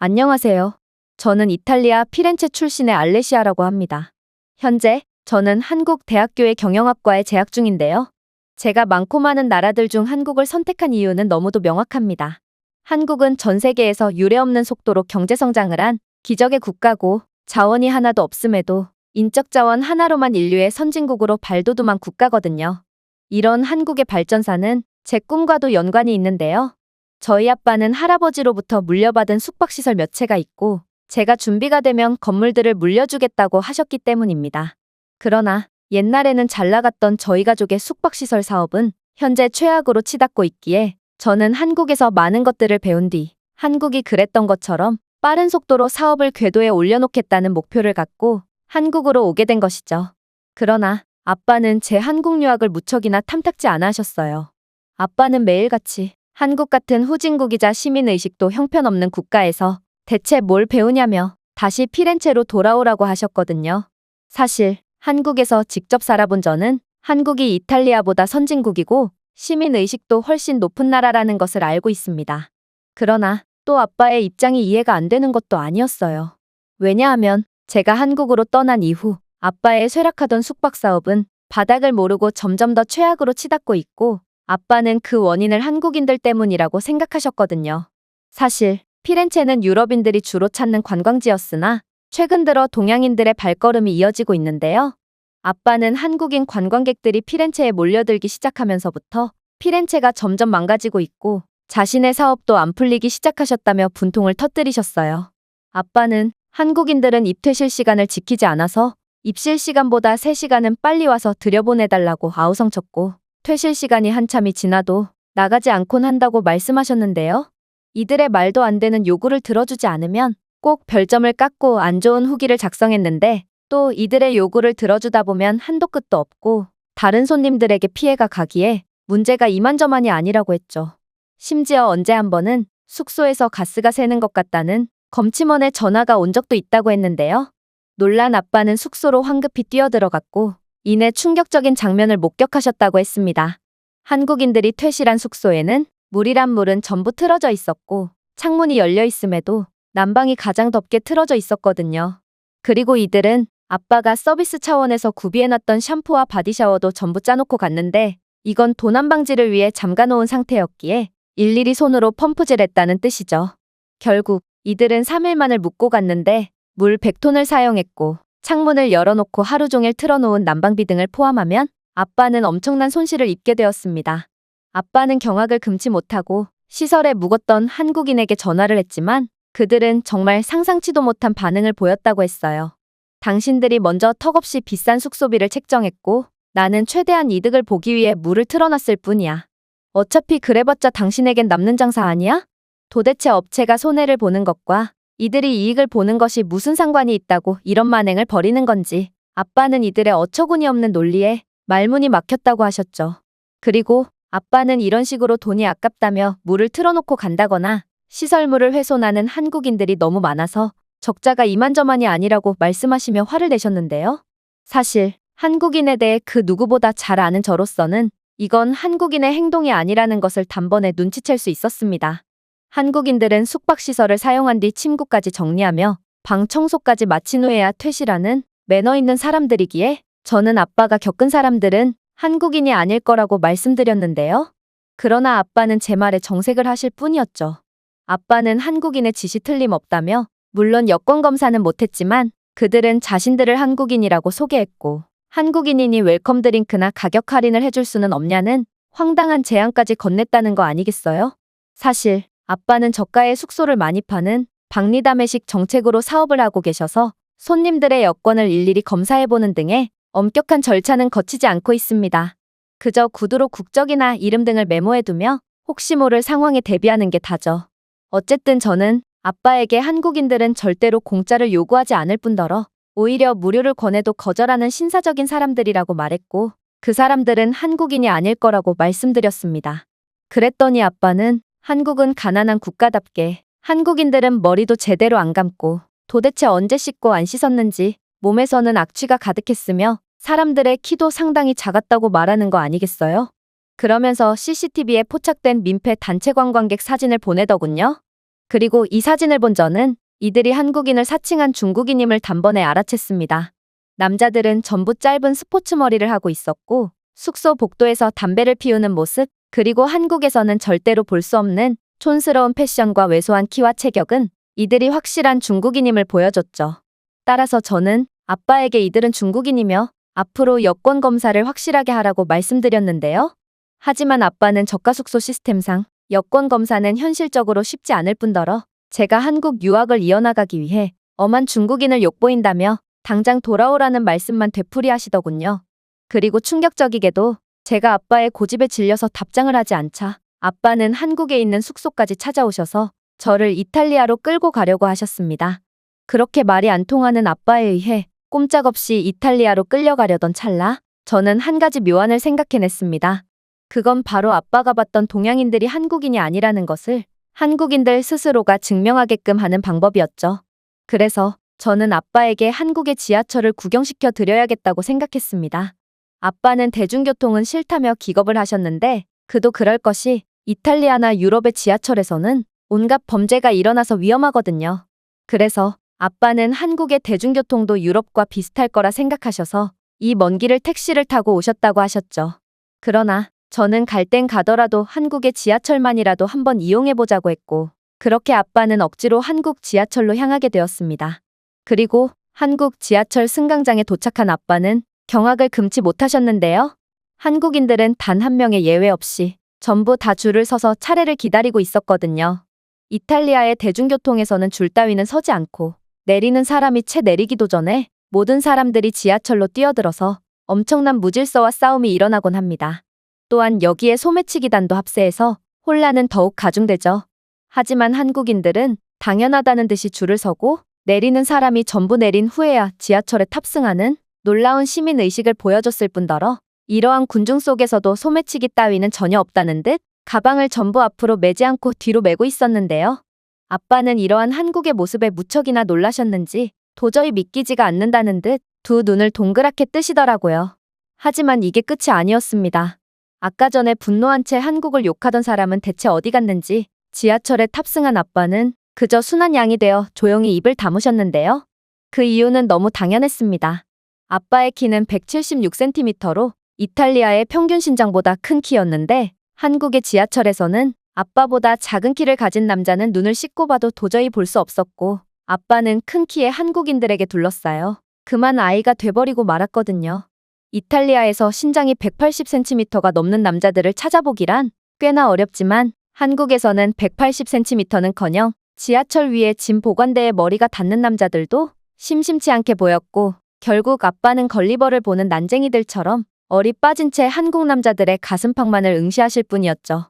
안녕하세요. 저는 이탈리아 피렌체 출신의 알레시아라고 합니다. 현재 저는 한국 대학교의 경영학과에 재학 중인데요. 제가 많고 많은 나라들 중 한국을 선택한 이유는 너무도 명확합니다. 한국은 전 세계에서 유례없는 속도로 경제 성장을 한 기적의 국가고 자원이 하나도 없음에도 인적 자원 하나로만 인류의 선진국으로 발돋움한 국가거든요. 이런 한국의 발전사는 제 꿈과도 연관이 있는데요. 저희 아빠는 할아버지로부터 물려받은 숙박시설 몇 채가 있고 제가 준비가 되면 건물들을 물려주겠다고 하셨기 때문입니다. 그러나 옛날에는 잘 나갔던 저희 가족의 숙박시설 사업은 현재 최악으로 치닫고 있기에 저는 한국에서 많은 것들을 배운 뒤 한국이 그랬던 것처럼 빠른 속도로 사업을 궤도에 올려놓겠다는 목표를 갖고 한국으로 오게 된 것이죠. 그러나 아빠는 제 한국 유학을 무척이나 탐탁지 않아 하셨어요. 아빠는 매일같이 한국 같은 후진국이자 시민의식도 형편없는 국가에서 대체 뭘 배우냐며 다시 피렌체로 돌아오라고 하셨거든요. 사실 한국에서 직접 살아본 저는 한국이 이탈리아보다 선진국이고 시민의식도 훨씬 높은 나라라는 것을 알고 있습니다. 그러나 또 아빠의 입장이 이해가 안 되는 것도 아니었어요. 왜냐하면 제가 한국으로 떠난 이후 아빠의 쇠락하던 숙박 사업은 바닥을 모르고 점점 더 최악으로 치닫고 있고 아빠는 그 원인을 한국인들 때문이라고 생각하셨거든요. 사실 피렌체는 유럽인들이 주로 찾는 관광지였으나 최근 들어 동양인들의 발걸음이 이어지고 있는데요. 아빠는 한국인 관광객들이 피렌체에 몰려들기 시작하면서부터 피렌체가 점점 망가지고 있고 자신의 사업도 안 풀리기 시작하셨다며 분통을 터뜨리셨어요. 아빠는 한국인들은 입퇴실 시간을 지키지 않아서 입실 시간보다 3시간은 빨리 와서 들여보내달라고 아우성쳤고 퇴실 시간이 한참이 지나도 나가지 않곤 한다고 말씀하셨는데요. 이들의 말도 안 되는 요구를 들어주지 않으면 꼭 별점을 깎고 안 좋은 후기를 작성했는데 또 이들의 요구를 들어주다 보면 한도 끝도 없고 다른 손님들에게 피해가 가기에 문제가 이만저만이 아니라고 했죠. 심지어 언제 한 번은 숙소에서 가스가 새는 것 같다는 검침원의 전화가 온 적도 있다고 했는데요. 놀란 아빠는 숙소로 황급히 뛰어들어갔고 이내 충격적인 장면을 목격하셨다고 했습니다. 한국인들이 퇴실한 숙소에는 물이란 물은 전부 틀어져 있었고 창문이 열려 있음에도 난방이 가장 덥게 틀어져 있었거든요. 그리고 이들은 아빠가 서비스 차원에서 구비해놨던 샴푸와 바디샤워도 전부 짜놓고 갔는데 이건 도난 방지를 위해 잠가놓은 상태였기에 일일이 손으로 펌프질했다는 뜻이죠. 결국 이들은 3일만을 묵고 갔는데 물 100톤을 사용했고 창문을 열어놓고 하루 종일 틀어놓은 난방비 등을 포함하면 아빠는 엄청난 손실을 입게 되었습니다. 아빠는 경악을 금치 못하고 시설에 묵었던 한국인에게 전화를 했지만 그들은 정말 상상치도 못한 반응을 보였다고 했어요. 당신들이 먼저 턱없이 비싼 숙소비를 책정했고 나는 최대한 이득을 보기 위해 물을 틀어놨을 뿐이야. 어차피 그래봤자 당신에겐 남는 장사 아니야? 도대체 업체가 손해를 보는 것과 이들이 이익을 보는 것이 무슨 상관이 있다고 이런 만행을 벌이는 건지 아빠는 이들의 어처구니 없는 논리에 말문이 막혔다고 하셨죠. 그리고 아빠는 이런 식으로 돈이 아깝다며 물을 틀어놓고 간다거나 시설물을 훼손하는 한국인들이 너무 많아서 적자가 이만저만이 아니라고 말씀하시며 화를 내셨는데요. 사실 한국인에 대해 그 누구보다 잘 아는 저로서는 이건 한국인의 행동이 아니라는 것을 단번에 눈치챌 수 있었습니다. 한국인들은 숙박시설을 사용한 뒤 침구까지 정리하며 방 청소까지 마친 후에야 퇴실하는 매너 있는 사람들이기에 저는 아빠가 겪은 사람들은 한국인이 아닐 거라고 말씀드렸는데요. 그러나 아빠는 제 말에 정색을 하실 뿐이었죠. 아빠는 한국인의 짓이 틀림없다며 물론 여권검사는 못했지만 그들은 자신들을 한국인이라고 소개했고 한국인이니 웰컴 드링크나 가격 할인을 해줄 수는 없냐는 황당한 제안까지 건넸다는 거 아니겠어요? 사실 아빠는 저가의 숙소를 많이 파는 박리담회식 정책으로 사업을 하고 계셔서 손님들의 여권을 일일이 검사해보는 등의 엄격한 절차는 거치지 않고 있습니다. 그저 구두로 국적이나 이름 등을 메모해두며 혹시 모를 상황에 대비하는 게 다죠. 어쨌든 저는 아빠에게 한국인들은 절대로 공짜를 요구하지 않을 뿐더러 오히려 무료를 권해도 거절하는 신사적인 사람들이라고 말했고 그 사람들은 한국인이 아닐 거라고 말씀드렸습니다. 그랬더니 아빠는 한국은 가난한 국가답게 한국인들은 머리도 제대로 안 감고 도대체 언제 씻고 안 씻었는지 몸에서는 악취가 가득했으며 사람들의 키도 상당히 작았다고 말하는 거 아니겠어요? 그러면서 CCTV에 포착된 민폐 단체 관광객 사진을 보내더군요. 그리고 이 사진을 본 저는 이들이 한국인을 사칭한 중국인임을 단번에 알아챘습니다. 남자들은 전부 짧은 스포츠 머리를 하고 있었고 숙소 복도에서 담배를 피우는 모습, 그리고 한국에서는 절대로 볼 수 없는 촌스러운 패션과 왜소한 키와 체격은 이들이 확실한 중국인임을 보여줬죠. 따라서 저는 아빠에게 이들은 중국인이며 앞으로 여권 검사를 확실하게 하라고 말씀드렸는데요. 하지만 아빠는 저가숙소 시스템상 여권 검사는 현실적으로 쉽지 않을 뿐더러 제가 한국 유학을 이어나가기 위해 엄한 중국인을 욕보인다며 당장 돌아오라는 말씀만 되풀이하시더군요. 그리고 충격적이게도 제가 아빠의 고집에 질려서 답장을 하지 않자 아빠는 한국에 있는 숙소까지 찾아오셔서 저를 이탈리아로 끌고 가려고 하셨습니다. 그렇게 말이 안 통하는 아빠에 의해 꼼짝없이 이탈리아로 끌려가려던 찰나 저는 한 가지 묘안을 생각해냈습니다. 그건 바로 아빠가 봤던 동양인들이 한국인이 아니라는 것을 한국인들 스스로가 증명하게끔 하는 방법이었죠. 그래서 저는 아빠에게 한국의 지하철을 구경시켜 드려야겠다고 생각했습니다. 아빠는 대중교통은 싫다며 기겁을 하셨는데 그도 그럴 것이 이탈리아나 유럽의 지하철에서는 온갖 범죄가 일어나서 위험하거든요. 그래서 아빠는 한국의 대중교통도 유럽과 비슷할 거라 생각하셔서 이 먼 길을 택시를 타고 오셨다고 하셨죠. 그러나 저는 갈 땐 가더라도 한국의 지하철만이라도 한번 이용해보자고 했고 그렇게 아빠는 억지로 한국 지하철로 향하게 되었습니다. 그리고 한국 지하철 승강장에 도착한 아빠는 경악을 금치 못하셨는데요. 한국인들은 단 한 명의 예외 없이 전부 다 줄을 서서 차례를 기다리고 있었거든요. 이탈리아의 대중교통에서는 줄 따위는 서지 않고 내리는 사람이 채 내리기도 전에 모든 사람들이 지하철로 뛰어들어서 엄청난 무질서와 싸움이 일어나곤 합니다. 또한 여기에 소매치기단도 합세해서 혼란은 더욱 가중되죠. 하지만 한국인들은 당연하다는 듯이 줄을 서고 내리는 사람이 전부 내린 후에야 지하철에 탑승하는 놀라운 시민의식을 보여줬을 뿐더러 이러한 군중 속에서도 소매치기 따위는 전혀 없다는 듯 가방을 전부 앞으로 매지 않고 뒤로 메고 있었는데요. 아빠는 이러한 한국의 모습에 무척이나 놀라셨는지 도저히 믿기지가 않는다는 듯 두 눈을 동그랗게 뜨시더라고요. 하지만 이게 끝이 아니었습니다. 아까 전에 분노한 채 한국을 욕하던 사람은 대체 어디 갔는지 지하철에 탑승한 아빠는 그저 순한 양이 되어 조용히 입을 다무셨는데요. 그 이유는 너무 당연했습니다. 아빠의 키는 176cm로 이탈리아의 평균 신장보다 큰 키였는데 한국의 지하철에서는 아빠보다 작은 키를 가진 남자는 눈을 씻고 봐도 도저히 볼 수 없었고 아빠는 큰 키의 한국인들에게 둘러싸여 그만 아이가 돼버리고 말았거든요. 이탈리아에서 신장이 180cm가 넘는 남자들을 찾아보기란 꽤나 어렵지만 한국에서는 180cm는커녕 지하철 위에 짐 보관대에 머리가 닿는 남자들도 심심치 않게 보였고 결국 아빠는 걸리버를 보는 난쟁이들처럼 얼이 빠진 채 한국 남자들의 가슴팍만을 응시하실 뿐이었죠.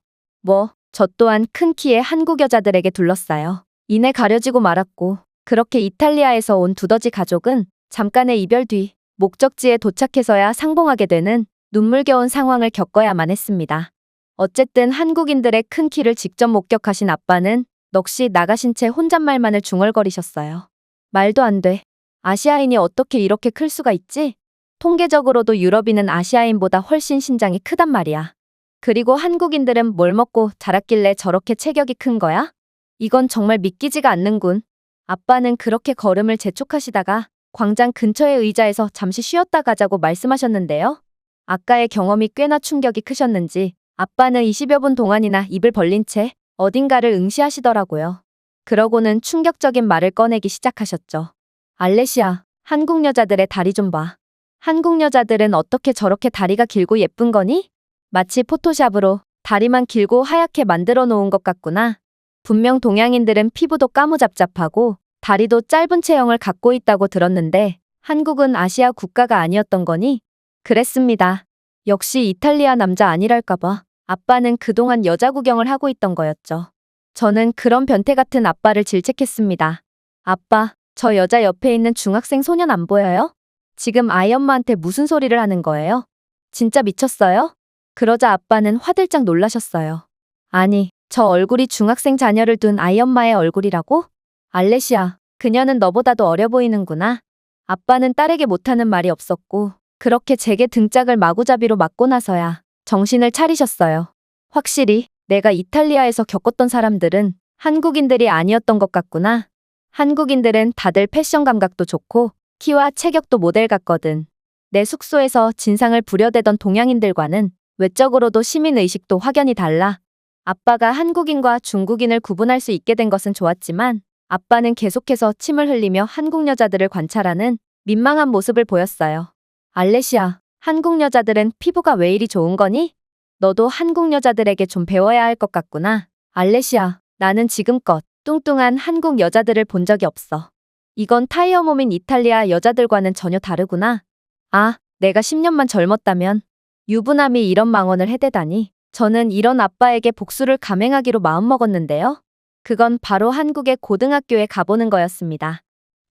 저 또한 큰 키의 한국 여자들에게 둘러싸여 이내 가려지고 말았고 그렇게 이탈리아에서 온 두더지 가족은 잠깐의 이별 뒤 목적지에 도착해서야 상봉하게 되는 눈물겨운 상황을 겪어야만 했습니다. 어쨌든 한국인들의 큰 키를 직접 목격하신 아빠는 넋이 나가신 채 혼잣말만을 중얼거리셨어요. 말도 안 돼. 아시아인이 어떻게 이렇게 클 수가 있지? 통계적으로도 유럽인은 아시아인보다 훨씬 신장이 크단 말이야. 그리고 한국인들은 뭘 먹고 자랐길래 저렇게 체격이 큰 거야? 이건 정말 믿기지가 않는군. 아빠는 그렇게 걸음을 재촉하시다가 광장 근처의 의자에서 잠시 쉬었다 가자고 말씀하셨는데요. 아까의 경험이 꽤나 충격이 크셨는지 아빠는 20여 분 동안이나 입을 벌린 채 어딘가를 응시하시더라고요. 그러고는 충격적인 말을 꺼내기 시작하셨죠. 알레시아, 한국 여자들의 다리 좀 봐. 한국 여자들은 어떻게 저렇게 다리가 길고 예쁜 거니? 마치 포토샵으로 다리만 길고 하얗게 만들어 놓은 것 같구나. 분명 동양인들은 피부도 까무잡잡하고 다리도 짧은 체형을 갖고 있다고 들었는데 한국은 아시아 국가가 아니었던 거니? 그랬습니다. 역시 이탈리아 남자 아니랄까봐 아빠는 그동안 여자 구경을 하고 있던 거였죠. 저는 그런 변태 같은 아빠를 질책했습니다. 아빠, 저 여자 옆에 있는 중학생 소년 안 보여요? 지금 아이 엄마한테 무슨 소리를 하는 거예요? 진짜 미쳤어요? 그러자 아빠는 화들짝 놀라셨어요. 아니, 저 얼굴이 중학생 자녀를 둔 아이 엄마의 얼굴이라고? 알레시아, 그녀는 너보다도 어려 보이는구나. 아빠는 딸에게 못하는 말이 없었고 그렇게 제게 등짝을 마구잡이로 맞고 나서야 정신을 차리셨어요. 확실히 내가 이탈리아에서 겪었던 사람들은 한국인들이 아니었던 것 같구나. 한국인들은 다들 패션 감각도 좋고 키와 체격도 모델 같거든. 내 숙소에서 진상을 부려대던 동양인들과는 외적으로도 시민의식도 확연히 달라. 아빠가 한국인과 중국인을 구분할 수 있게 된 것은 좋았지만 아빠는 계속해서 침을 흘리며 한국 여자들을 관찰하는 민망한 모습을 보였어요. 알레시아, 한국 여자들은 피부가 왜 이리 좋은 거니? 너도 한국 여자들에게 좀 배워야 할 것 같구나. 알레시아, 나는 지금껏 뚱뚱한 한국 여자들을 본 적이 없어. 이건 타이어 몸인 이탈리아 여자들과는 전혀 다르구나. 아, 내가 10년만 젊었다면 유부남이 이런 망언을 해대다니. 저는 이런 아빠에게 복수를 감행하기로 마음먹었는데요. 그건 바로 한국의 고등학교에 가보는 거였습니다.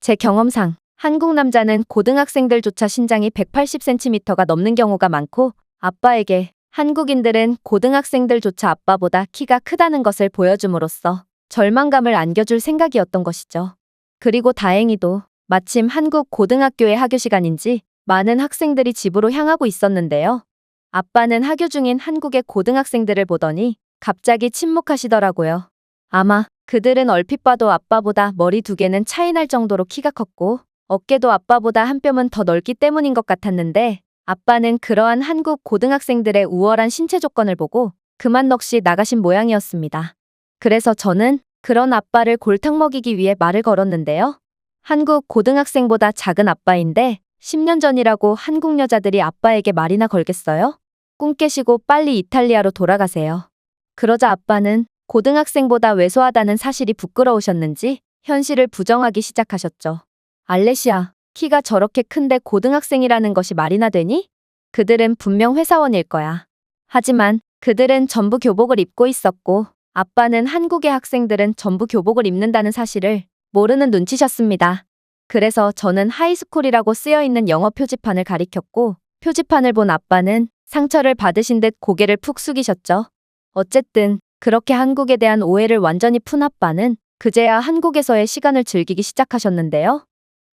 제 경험상 한국 남자는 고등학생들조차 신장이 180cm가 넘는 경우가 많고 아빠에게 한국인들은 고등학생들조차 아빠보다 키가 크다는 것을 보여줌으로써 절망감을 안겨줄 생각이었던 것이죠. 그리고 다행히도 마침 한국 고등학교의 하교 시간인지 많은 학생들이 집으로 향하고 있었는데요. 아빠는 하교 중인 한국의 고등학생들을 보더니 갑자기 침묵하시더라고요. 아마 그들은 얼핏 봐도 아빠보다 머리 2개는 차이 날 정도로 키가 컸고 어깨도 아빠보다 한 뼘은 더 넓기 때문인 것 같았는데 아빠는 그러한 한국 고등학생들의 우월한 신체 조건을 보고 그만 넋이 나가신 모양이었습니다. 그래서 저는 그런 아빠를 골탕 먹이기 위해 말을 걸었는데요. 한국 고등학생보다 작은 아빠인데 10년 전이라고 한국 여자들이 아빠에게 말이나 걸겠어요? 꿈 깨시고 빨리 이탈리아로 돌아가세요. 그러자 아빠는 고등학생보다 왜소하다는 사실이 부끄러우셨는지 현실을 부정하기 시작하셨죠. 알레시아, 키가 저렇게 큰데 고등학생이라는 것이 말이나 되니? 그들은 분명 회사원일 거야. 하지만 그들은 전부 교복을 입고 있었고 아빠는 한국의 학생들은 전부 교복을 입는다는 사실을 모르는 눈치셨습니다. 그래서 저는 하이스쿨이라고 쓰여있는 영어 표지판을 가리켰고 표지판을 본 아빠는 상처를 받으신 듯 고개를 푹 숙이셨죠. 어쨌든 그렇게 한국에 대한 오해를 완전히 푼 아빠는 그제야 한국에서의 시간을 즐기기 시작하셨는데요.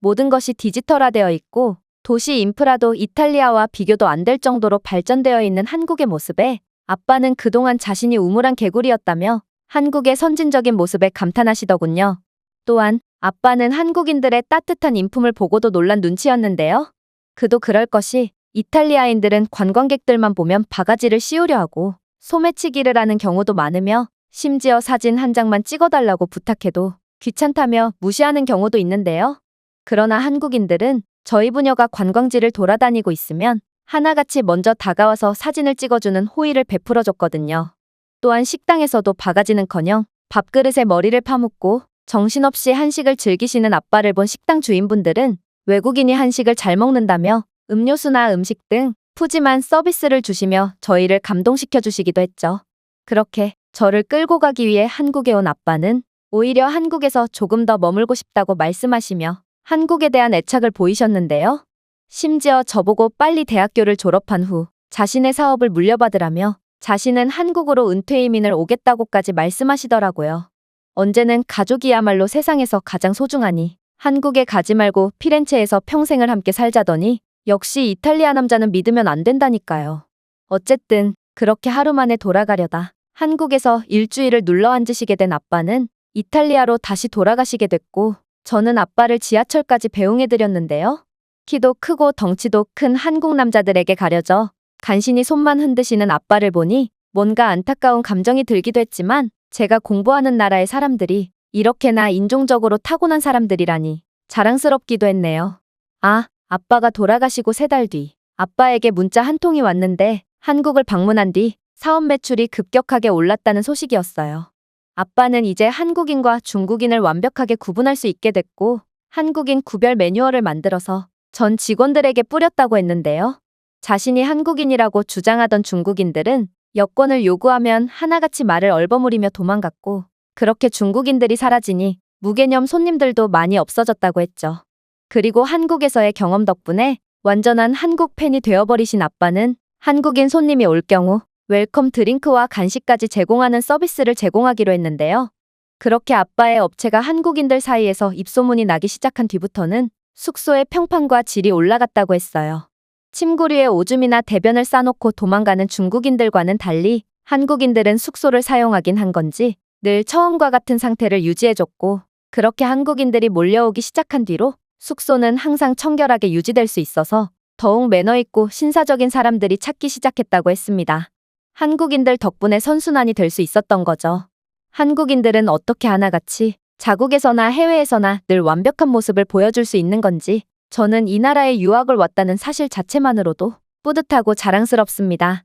모든 것이 디지털화되어 있고 도시 인프라도 이탈리아와 비교도 안 될 정도로 발전되어 있는 한국의 모습에 아빠는 그동안 자신이 우물한 개구리였다며 한국의 선진적인 모습에 감탄하시더군요. 또한 아빠는 한국인들의 따뜻한 인품을 보고도 놀란 눈치였는데요. 그도 그럴 것이 이탈리아인들은 관광객들만 보면 바가지를 씌우려 하고 소매치기를 하는 경우도 많으며 심지어 사진 한 장만 찍어달라고 부탁해도 귀찮다며 무시하는 경우도 있는데요. 그러나 한국인들은 저희 부녀가 관광지를 돌아다니고 있으면 하나같이 먼저 다가와서 사진을 찍어주는 호의를 베풀어줬거든요. 또한 식당에서도 바가지는커녕 밥그릇에 머리를 파묻고 정신없이 한식을 즐기시는 아빠를 본 식당 주인분들은 외국인이 한식을 잘 먹는다며 음료수나 음식 등 푸짐한 서비스를 주시며 저희를 감동시켜 주시기도 했죠. 그렇게 저를 끌고 가기 위해 한국에 온 아빠는 오히려 한국에서 조금 더 머물고 싶다고 말씀하시며 한국에 대한 애착을 보이셨는데요. 심지어 저보고 빨리 대학교를 졸업한 후 자신의 사업을 물려받으라며 자신은 한국으로 은퇴 이민을 오겠다고까지 말씀하시더라고요. 언제는 가족이야말로 세상에서 가장 소중하니 한국에 가지 말고 피렌체에서 평생을 함께 살자더니 역시 이탈리아 남자는 믿으면 안 된다니까요. 어쨌든 그렇게 하루 만에 돌아가려다 한국에서 일주일을 눌러앉으시게 된 아빠는 이탈리아로 다시 돌아가시게 됐고 저는 아빠를 지하철까지 배웅해드렸는데요. 키도 크고 덩치도 큰 한국 남자들에게 가려져 간신히 손만 흔드시는 아빠를 보니 뭔가 안타까운 감정이 들기도 했지만 제가 공부하는 나라의 사람들이 이렇게나 인종적으로 타고난 사람들이라니 자랑스럽기도 했네요. 아, 아빠가 돌아가시고 3달 뒤 아빠에게 문자 한 통이 왔는데 한국을 방문한 뒤 사업 매출이 급격하게 올랐다는 소식이었어요. 아빠는 이제 한국인과 중국인을 완벽하게 구분할 수 있게 됐고 한국인 구별 매뉴얼을 만들어서 전 직원들에게 뿌렸다고 했는데요. 자신이 한국인이라고 주장하던 중국인들은 여권을 요구하면 하나같이 말을 얼버무리며 도망갔고 그렇게 중국인들이 사라지니 무개념 손님들도 많이 없어졌다고 했죠. 그리고 한국에서의 경험 덕분에 완전한 한국 팬이 되어버리신 아빠는 한국인 손님이 올 경우 웰컴 드링크와 간식까지 제공하는 서비스를 제공하기로 했는데요. 그렇게 아빠의 업체가 한국인들 사이에서 입소문이 나기 시작한 뒤부터는 숙소의 평판과 질이 올라갔다고 했어요. 침구류에 오줌이나 대변을 싸놓고 도망가는 중국인들과는 달리 한국인들은 숙소를 사용하긴 한 건지 늘 처음과 같은 상태를 유지해줬고, 그렇게 한국인들이 몰려오기 시작한 뒤로 숙소는 항상 청결하게 유지될 수 있어서 더욱 매너 있고 신사적인 사람들이 찾기 시작했다고 했습니다. 한국인들 덕분에 선순환이 될 수 있었던 거죠. 한국인들은 어떻게 하나같이 자국에서나 해외에서나 늘 완벽한 모습을 보여줄 수 있는 건지 저는 이 나라에 유학을 왔다는 사실 자체만으로도 뿌듯하고 자랑스럽습니다.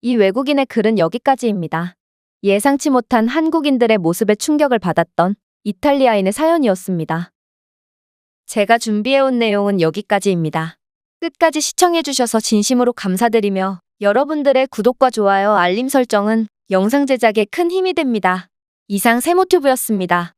이 외국인의 글은 여기까지입니다. 예상치 못한 한국인들의 모습에 충격을 받았던 이탈리아인의 사연이었습니다. 제가 준비해온 내용은 여기까지입니다. 끝까지 시청해주셔서 진심으로 감사드리며 여러분들의 구독과 좋아요, 알림 설정은 영상 제작에 큰 힘이 됩니다. 이상 세모튜브였습니다.